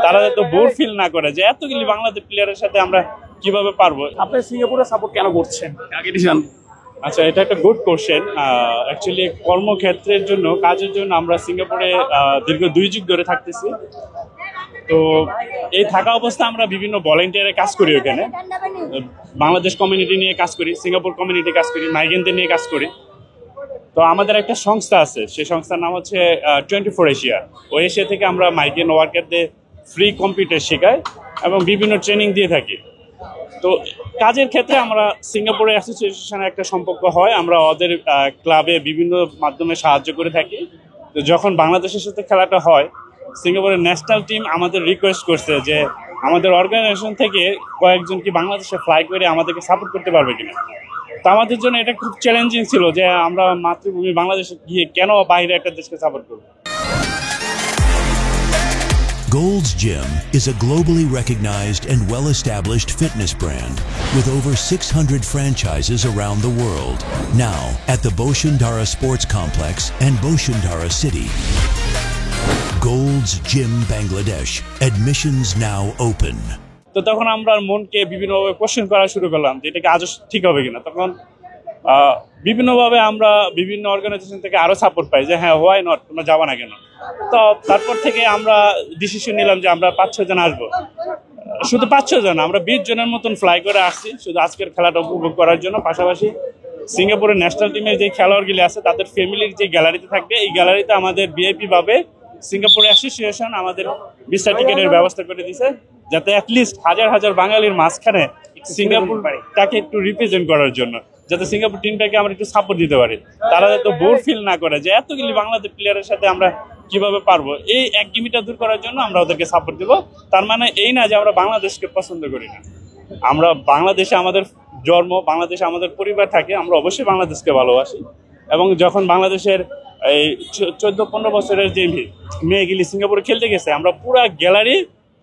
তারা যাতে bore feel না করে যে এতগুলি বাংলাদেশ প্লেয়ারের সাথে আমরা কিভাবে পারবো। আপনি সিঙ্গাপুরে সাপোর্ট কেন করছেন আগে জান? আচ্ছা, এটা একটা গুড কোশ্চেন। অ্যাকচুয়ালি কর্মক্ষেত্রের জন্য, কাজের জন্য আমরা সিঙ্গাপুরে দীর্ঘ 2 যুগ ধরে থাকতেছি। তো এই থাকা অবস্থা আমরা বিভিন্ন ভলেন্টিয়ারে কাজ করি, ওখানে বাংলাদেশ কমিউনিটি নিয়ে কাজ করি, সিঙ্গাপুর কমিউনিটি কাজ করি, মাইগ্রেন্টদের নিয়ে কাজ করি। তো আমাদের একটা সংস্থা আছে, সেই সংস্থার নাম হচ্ছে 24 এশিয়া। ওই এশিয়া থেকে আমরা মাইগ্রেন্ট ওয়ার্কারদের ফ্রি কম্পিউটার শেখাই এবং বিভিন্ন ট্রেনিং দিয়ে থাকি। তো কাজের ক্ষেত্রে আমরা সিঙ্গাপুরের অ্যাসোসিয়েশনের একটা সম্পর্ক হয়, আমরা ওদের ক্লাবে বিভিন্ন মাধ্যমে সাহায্য করে থাকি। তো যখন বাংলাদেশের সাথে খেলাটা হয়, সিঙ্গাপুরের ন্যাশনাল টিম আমাদের রিকোয়েস্ট করছে যে আমাদের অর্গানাইজেশন থেকে কয়েকজন কি বাংলাদেশে ফ্লাই করে আমাদেরকে সাপোর্ট করতে পারবে কিনা। তো আমাদের জন্য এটা খুব চ্যালেঞ্জিং ছিল যে আমরা মাতৃভূমি বাংলাদেশে গিয়ে কেন বাইরে একটা দেশকে সাপোর্ট করবো। Gold's Gym is a globally recognized and well-established fitness brand with over 600 franchises around the world. Now at the Bosundara Sports Complex and Bosundara City. Gold's Gym Bangladesh. Admissions now open. তো তখন আমরা মনকে বিভিন্নভাবে question করা শুরু করলাম যে এটা কি আজও ঠিক হবে কিনা। তখন বিভিন্নভাবে আমরা বিভিন্ন অর্গানাইজেশন থেকে আরো সাপোর্ট পাই যে হ্যাঁ, হোয়াই নট, তোমরা যাবা না কেন। তো তারপর থেকে আমরা ডিসিশন নিলাম যে আমরা 5-6 জন আসবো। শুধু 5-6 জন, আমরা 20 জনের মতন ফ্লাই করে আসছি শুধু আজকের খেলাটা উপভোগ করার জন্য। পাশাপাশি সিঙ্গাপুরের ন্যাশনাল টিমের যে খেলোয়াড়গুলি আছে তাদের ফ্যামিলির যে গ্যালারিতে থাকবে, এই গ্যালারিতে আমাদের ভিআইপি ভাবে সিঙ্গাপুর অ্যাসোসিয়েশন আমাদের ভিসা টিকেটের ব্যবস্থা করে দিয়েছে, যাতে অ্যাটলিস্ট হাজার হাজার বাঙালির মাঝখানে সিঙ্গাপুরটাকে একটু রিপ্রেজেন্ট করার জন্য, যাতে সিঙ্গাপুর টিমটাকে আমরা একটু সাপোর্ট দিতে পারি। তারা যাতে বোর ফিল না করে যে এতগুলি বাংলাদেশ প্লেয়ারের সাথে আমরা কিভাবে পারবো, এই একগিমিটা দূর করার জন্য আমরা ওদেরকে সাপোর্ট দেবো। তার মানে এই না যে আমরা বাংলাদেশকে পছন্দ করি না। আমরা বাংলাদেশে আমাদের জন্ম, বাংলাদেশে আমাদের পরিবার থাকে, আমরা অবশ্যই বাংলাদেশকে ভালোবাসি। এবং যখন বাংলাদেশের এই 14-15 বছরের যে মেয়েগুলি সিঙ্গাপুরে খেলতে গেছে, আমরা পুরা গ্যালারি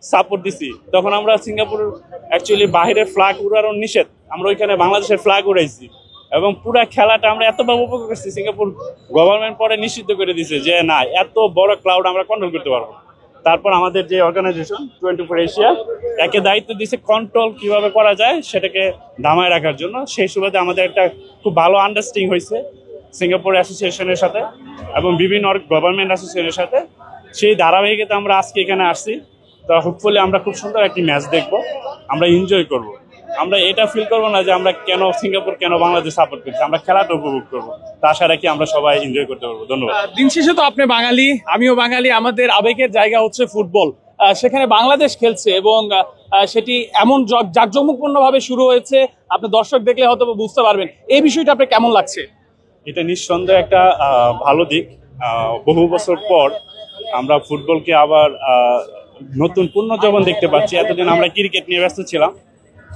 সাপোর্ট দিছি। তখন আমরা সিঙ্গাপুর অ্যাকচুয়ালি বাহিরের ফ্ল্যাগ উড়ানো নিষেধ, আমরা ওইখানে বাংলাদেশের ফ্ল্যাগ উড়াইছি এবং পুরা খেলাটা আমরা এতভাবে উপভোগ করছি। সিঙ্গাপুর গভর্নমেন্ট পরে নিষিদ্ধ করে দিছে যে না, এত বড় ক্রাউড আমরা কন্ট্রোল করতে পারবো। তারপর আমাদের যে অর্গানাইজেশন 24 এশিয়া একে দায়িত্ব দিয়েছে কন্ট্রোল কিভাবে করা যায় সেটাকে দামায় রাখার জন্য। সেই সুবাদে আমাদের একটা খুব ভালো আন্ডারস্ট্যান্ডিং হয়েছে সিঙ্গাপুর অ্যাসোসিয়েশনের সাথে এবং বিভিন্ন গভর্নমেন্ট অ্যাসোসিয়েশনের সাথে। সেই ধারাবাহিকতা আমরা আজকে এখানে আসছি। তো হোপফুলি আমরা খুব সুন্দর একটি ম্যাচ দেখবো, আমরা এনজয় করব। আমরা এটা ফিল করবো না যে আমরা কেন সিঙ্গাপুর, কেন বাংলাদেশ সাপোর্ট করছি, আমরা খেলাটা উপভোগ করবো। তা আশা রাখি আমরা সবাই এনজয় করতে পারবো। ধন্যবাদ। দিন শেষে তো আপনি বাঙালি, আমিও বাঙালি, আমাদের আবেগের জায়গা হচ্ছে ফুটবল। সেখানে বাংলাদেশ খেলছে এবং সেটি এমন জাঁকজমকপূর্ণ ভাবে শুরু হয়েছে, আপনি দর্শক দেখলে হয়তো বুঝতে পারবেন। এই বিষয়টা আপনার কেমন লাগছে? এটা নিঃসন্দেহে একটা ভালো দিক। বহু বছর পর আমরা ফুটবলকে আবার নতুন পুনর্জীবন দেখতে পাচ্ছি। এতদিন আমরা ক্রিকেট নিয়ে ব্যস্ত ছিলাম।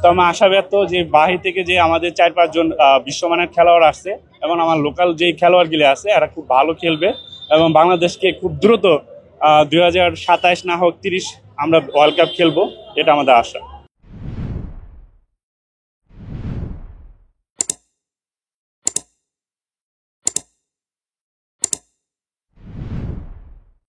তো আমি আশাব্যক্ত যে বাহির থেকে যে আমাদের 4-5 জন বিশ্বমানের খেলোয়াড় আসছে এবং আমার লোকাল যে খেলোয়াড়গুলি আছে এরা খুব ভালো খেলবে এবং বাংলাদেশকে খুব দ্রুত 2027 না হোক 30 আমরা ওয়ার্ল্ড কাপ খেলবো, এটা আমাদের আশা।